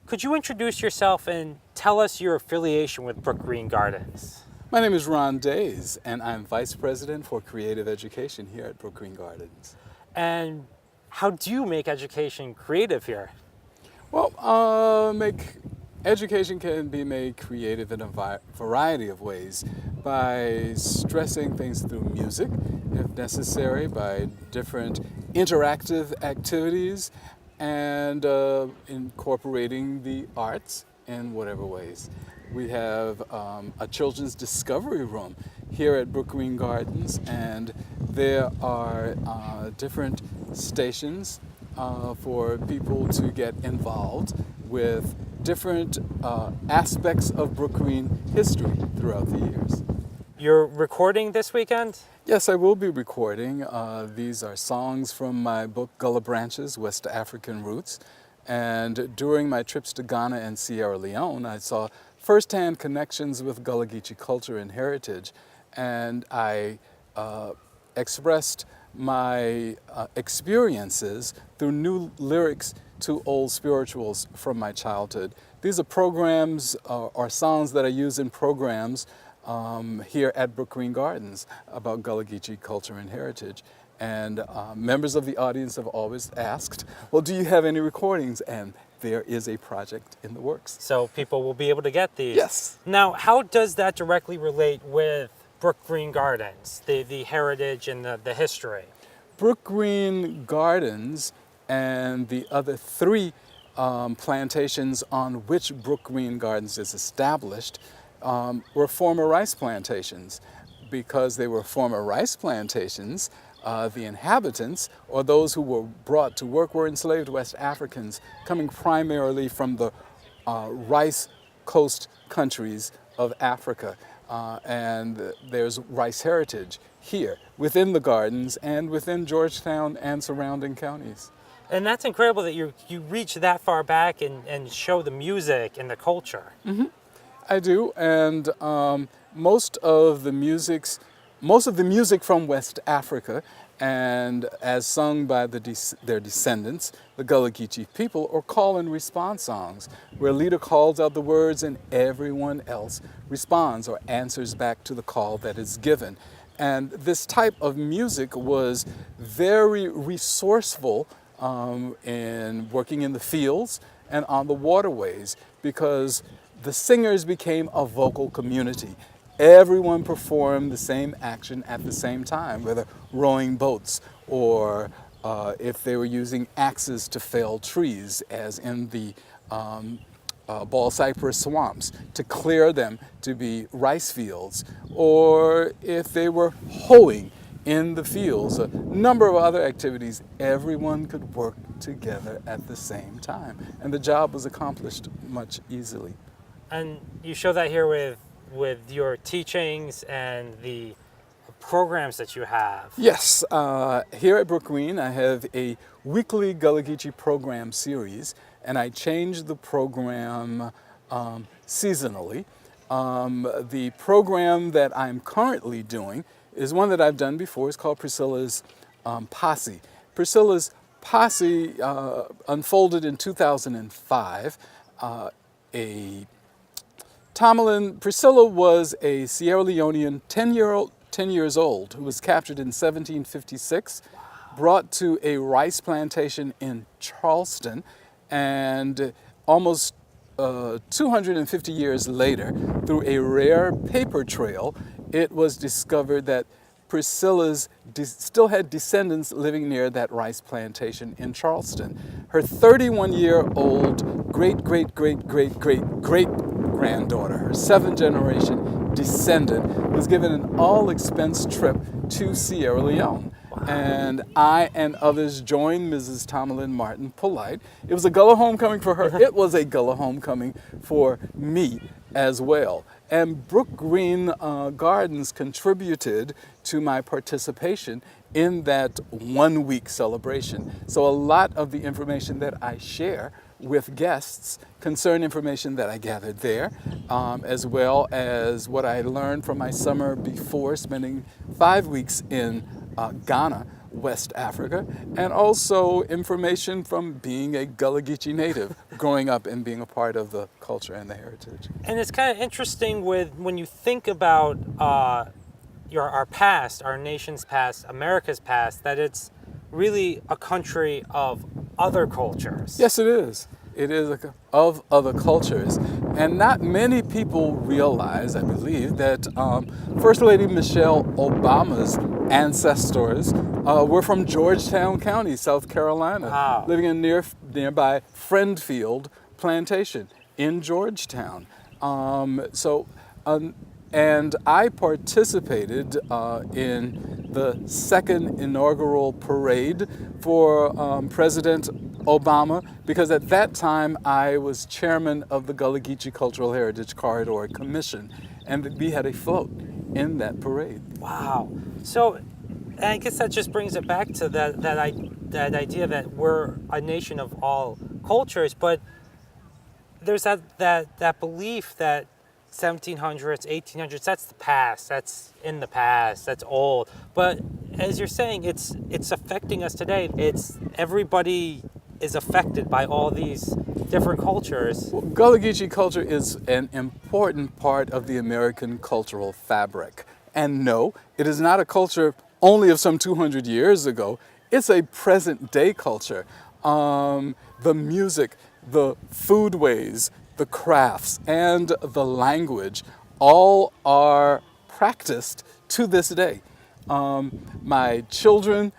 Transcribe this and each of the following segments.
Could you introduce yourself and tell us your affiliation with Brookgreen Gardens? My name is Ron Daise, and I'm Vice President for Creative Education here at Brookgreen Gardens. And how do you make education creative here? Well, education can be made creative in a variety of ways by stressing things through music, if necessary, by different interactive activities, and incorporating the arts in whatever ways. We have a children's discovery room here at Brookgreen Gardens, and there are different stations for people to get involved with different aspects of Brookgreen history throughout the years. You're recording this weekend? Yes, I will be recording. These are songs from my book, Gullah Branches, West African Roots. And during my trips to Ghana and Sierra Leone, I saw firsthand connections with Gullah Geechee culture and heritage. And I expressed my experiences through new lyrics to old spirituals from my childhood. These are programs or songs that I use in programs here at Brookgreen Gardens about Gullah Geechee culture and heritage. And members of the audience have always asked, well, do you have any recordings? And there is a project in the works. So people will be able to get these? Yes. Now, how does that directly relate with Brookgreen Gardens, the heritage and the history? Brookgreen Gardens and the other three plantations on which Brookgreen Gardens is established were former rice plantations. Because they were former rice plantations, the inhabitants, or those who were brought to work, were enslaved West Africans coming primarily from the rice coast countries of Africa. And there's rice heritage here within the gardens and within Georgetown and surrounding counties. And that's incredible that you reach that far back and show the music and the culture. Mm-hmm. I do, and most of the music from West Africa, and as sung by their descendants, the Gullah Geechee people, are call and response songs, where a leader calls out the words and everyone else responds or answers back to the call that is given. And this type of music was very resourceful in working in the fields and on the waterways, because the singers became a vocal community. Everyone performed the same action at the same time, whether rowing boats or if they were using axes to fell trees, as in the ball cypress swamps, to clear them to be rice fields, or if they were hoeing in the fields, a number of other activities. Everyone could work together at the same time, and the job was accomplished much easily. And you show that here with your teachings and the programs that you have. Yes, here at Brookgreen I have a weekly Gullah Geechee program series, and I change the program seasonally. The program that I'm currently doing is one that I've done before. It's called Priscilla's Posse. Priscilla's Posse unfolded in 2005. Priscilla was a Sierra Leonean 10 years old who was captured in 1756, brought to a rice plantation in Charleston, and almost 250 years later, through a rare paper trail, it was discovered that Priscilla's still had descendants living near that rice plantation in Charleston. Her 31-year-old great-great-great-great-great-granddaughter, her seventh generation descendant, was given an all-expense trip to Sierra Leone. And I and others joined Mrs. Tomalin Martin Polite. It was a Gullah homecoming for her. It was a Gullah homecoming for me as well. And Brookgreen Gardens contributed to my participation in that one-week celebration. So a lot of the information that I share with guests concern information that I gathered there, as well as what I learned from my summer before, spending 5 weeks in Ghana, West Africa, and also information from being a Gullah Geechee native, growing up and being a part of the culture and the heritage. And it's kind of interesting with when you think about our past, our nation's past, America's past, that it's really a country of other cultures. Yes, it is. It is of other cultures. And not many people realize, I believe, that First Lady Michelle Obama's ancestors were from Georgetown County, South Carolina, Wow. living in nearby Friendfield Plantation in Georgetown. And I participated in the second inaugural parade for President Obama, because at that time I was chairman of the Gullah Geechee Cultural Heritage Corridor Commission, and we had a float in that parade. Wow. So, and I guess that just brings it back to that idea that we're a nation of all cultures, but there's that belief that 1700s, 1800s, that's the past, that's in the past, that's old. But as you're saying, it's affecting us today. Everybody is affected by all these different cultures. Well, Gullah Geechee culture is an important part of the American cultural fabric. And no, it is not a culture only of some 200 years ago. It's a present day culture. The music, the foodways, the crafts, and the language all are practiced to this day. My children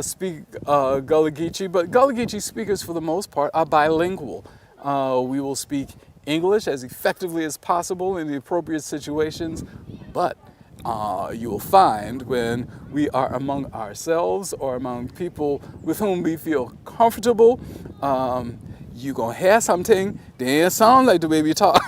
speak Gullah Geechee, but Gullah Geechee speakers for the most part are bilingual. We will speak English as effectively as possible in the appropriate situations, but you will find when we are among ourselves or among people with whom we feel comfortable, you gonna hear something, they ain't sound like the way we talk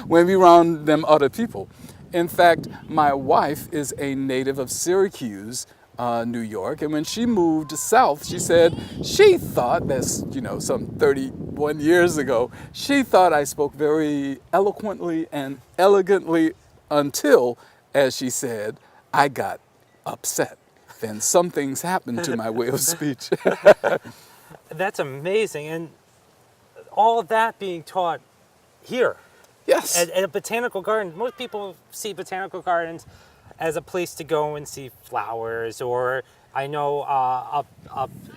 when we around them other people. In fact, my wife is a native of Syracuse, New York, and when she moved south, she said she thought, that's, some 31 years ago, she thought I spoke very eloquently and elegantly until, as she said, I got upset. Then some things happened to my way of speech. That's amazing. And all of that being taught here. Yes. At a botanical garden. Most people see botanical gardens as a place to go and see flowers, or I know up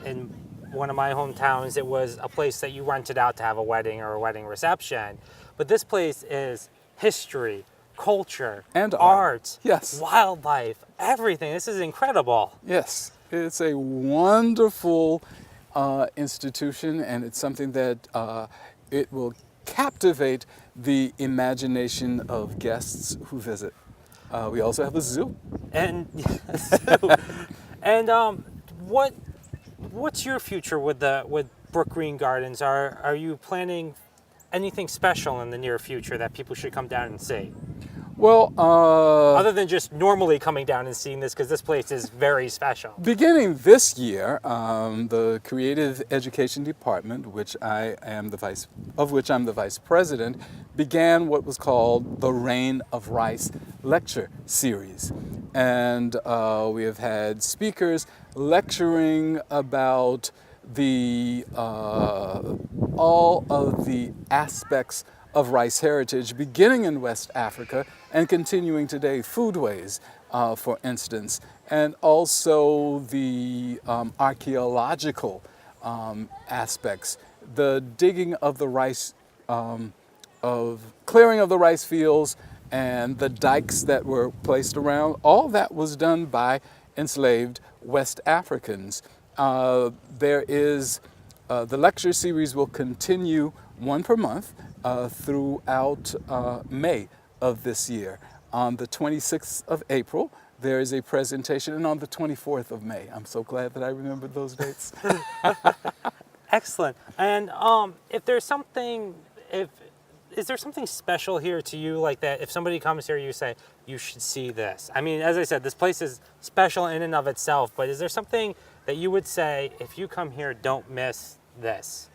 in one of my hometowns, it was a place that you rented out to have a wedding or a wedding reception. But this place is history, culture, and art, yes, wildlife, everything. This is incredible. Yes, it's a wonderful institution, and it's something that it will captivate the imagination of guests who visit. We also have a zoo. And what's your future with Brookgreen Gardens? Are you planning anything special in the near future that people should come down and see? Well, other than just normally coming down and seeing this, because this place is very special. Beginning this year, the Creative Education Department, which I'm the vice president, began what was called the Reign of Rice lecture series, and we have had speakers lecturing about all of the aspects of rice heritage, beginning in West Africa and continuing today, foodways, for instance, and also the archaeological aspects, the digging of the rice, of clearing of the rice fields, and the dikes that were placed around. All that was done by enslaved West Africans. There is the lecture series will continue one per month throughout May of this year. On the 26th of April, there is a presentation, and on the 24th of May. I'm so glad that I remembered those dates. Excellent. And is there something special here to you, like that if somebody comes here, you say, you should see this? I mean, as I said, this place is special in and of itself, but is there something that you would say, if you come here, don't miss this?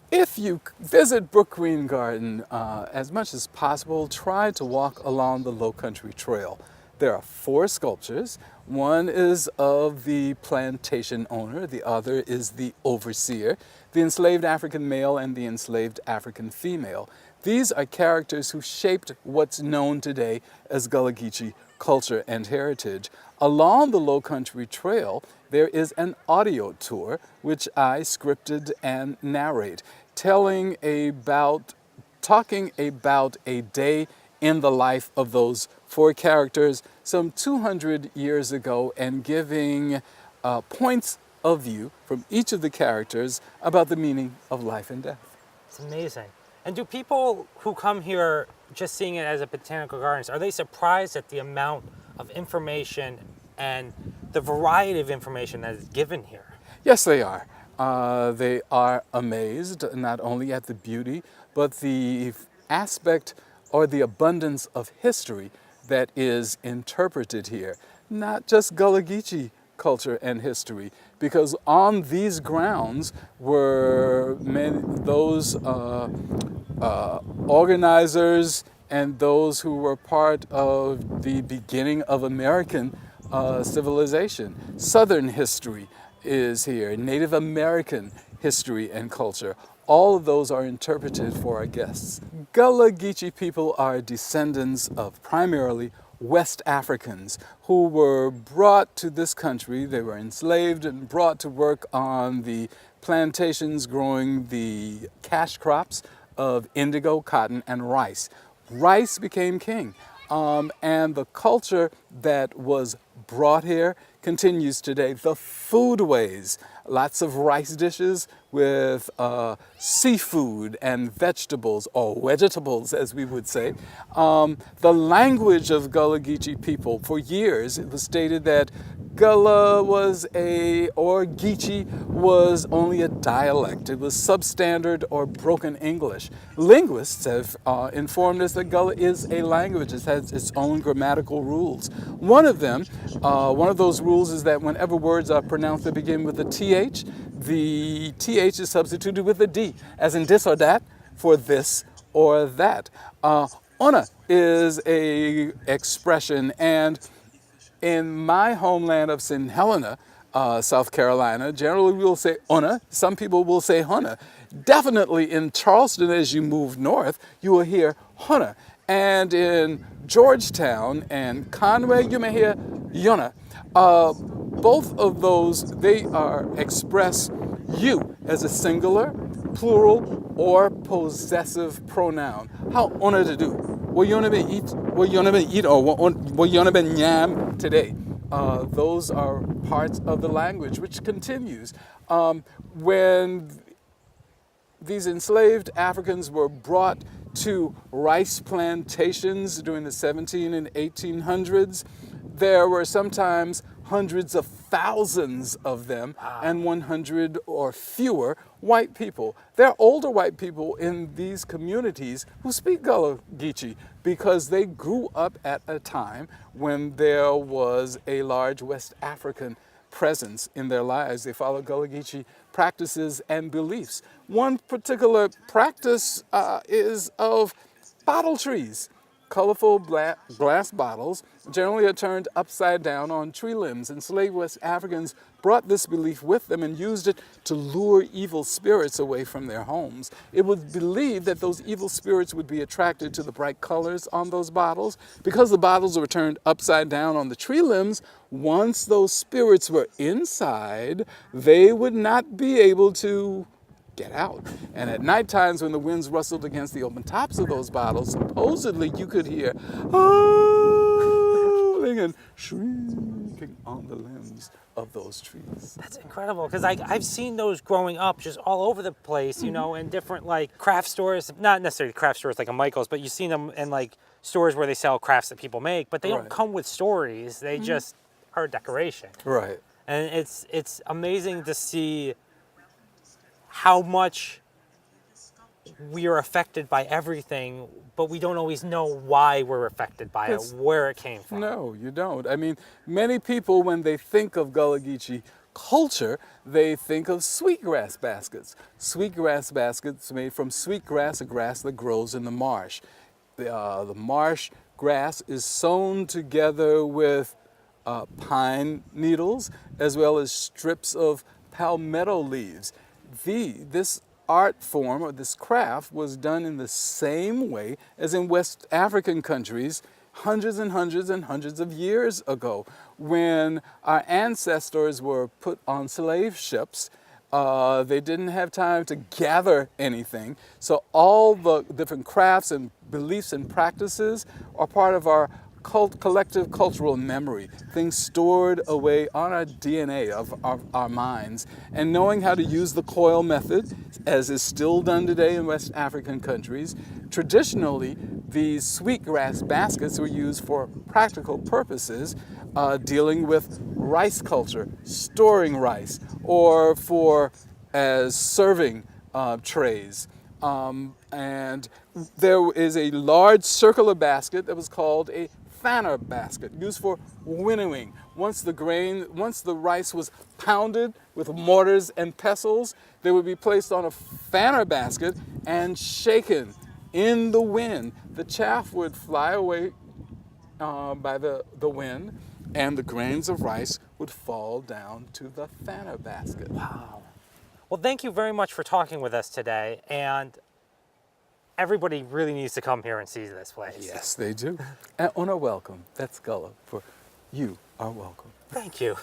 If you visit Brookgreen Garden, as much as possible, try to walk along the Low Country Trail. There are 4 sculptures. One is of the plantation owner, the other is the overseer, the enslaved African male and the enslaved African female. These are characters who shaped what's known today as Gullah Geechee culture and heritage. Along the Low Country Trail, there is an audio tour which I scripted and narrate, talking about a day in the life of those 4 characters some 200 years ago, and giving points of view from each of the characters about the meaning of life and death. It's amazing. And do people who come here just seeing it as a botanical gardens, are they surprised at the amount of information and the variety of information that is given here? Yes, they are. They are amazed not only at the beauty, but the aspect or the abundance of history that is interpreted here. Not just Gullah Geechee culture and history, because on these grounds were those organizers and those who were part of the beginning of American civilization. Southern history is here, Native American history and culture. All of those are interpreted for our guests. Gullah Geechee people are descendants of primarily West Africans who were brought to this country. They were enslaved and brought to work on the plantations growing the cash crops of indigo, cotton, and rice. Rice became king, and the culture that was brought here continues today. The foodways, lots of rice dishes with seafood and vegetables, or vegetables as we would say. The language of Gullah Geechee people, for years it was stated that Gullah or Geechee was only a dialect. It was substandard or broken English. Linguists have informed us that Gullah is a language. It has its own grammatical rules. One of those rules is that whenever words are pronounced that begin with a TH, the TH is substituted with a D, as in this or that, for this or that. Ona is a expression, and in my homeland of St. Helena, South Carolina, generally we will say Ona. Some people will say Huna. Definitely in Charleston, as you move north, you will hear Huna. And in Georgetown and Conway, you may hear Yona. Both of those, they express you as a singular, plural, or possessive pronoun. How Ona to do? What you wanna be eat? What you wanna be eat? Or what you wanna be nyam today? Those are parts of the language which continues. When these enslaved Africans were brought to rice plantations during the 17 and 1800s, there were sometimes hundreds of thousands of them, and 100 or fewer white people. There are older white people in these communities who speak Gullah Geechee because they grew up at a time when there was a large West African presence in their lives. They follow Gullah Geechee practices and beliefs. One particular practice is of bottle trees. Colorful glass bottles generally are turned upside down on tree limbs. Enslaved West Africans brought this belief with them and used it to lure evil spirits away from their homes. It was believed that those evil spirits would be attracted to the bright colors on those bottles. Because the bottles were turned upside down on the tree limbs, once those spirits were inside, they would not be able to get out. And at night times when the winds rustled against the open tops of those bottles, supposedly you could hear howling and shrieking on the limbs of those trees. That's incredible, because I've seen those growing up just all over the place, you know, in different like craft stores, not necessarily craft stores like a Michael's, but you've seen them in like stores where they sell crafts that people make, but they don't come with stories. They just are decoration. Right. And it's amazing to see how much we are affected by everything, but we don't always know why we're affected by it, where it came from. No, you don't. I mean, many people, when they think of Gullah Geechee culture, they think of sweetgrass baskets. Sweetgrass baskets made from sweetgrass, a grass that grows in the marsh. The marsh grass is sewn together with pine needles as well as strips of palmetto leaves. This art form or this craft was done in the same way as in West African countries hundreds and hundreds and hundreds of years ago, when our ancestors were put on slave ships. They didn't have time to gather anything, so all the different crafts and beliefs and practices are part of our collective cultural memory, things stored away on our DNA of our minds. And knowing how to use the coil method, as is still done today in West African countries, traditionally these sweetgrass baskets were used for practical purposes, dealing with rice culture, storing rice, or for as serving trays. And there is a large circular basket that was called a fanner basket, used for winnowing. Once the rice was pounded with mortars and pestles, they would be placed on a fanner basket and shaken in the wind. The chaff would fly away by the wind, and the grains of rice would fall down to the fanner basket. Wow. Well, thank you very much for talking with us today, and everybody really needs to come here and see this place. Yes, they do. And on a welcome. That's Gullah for you are welcome. Thank you.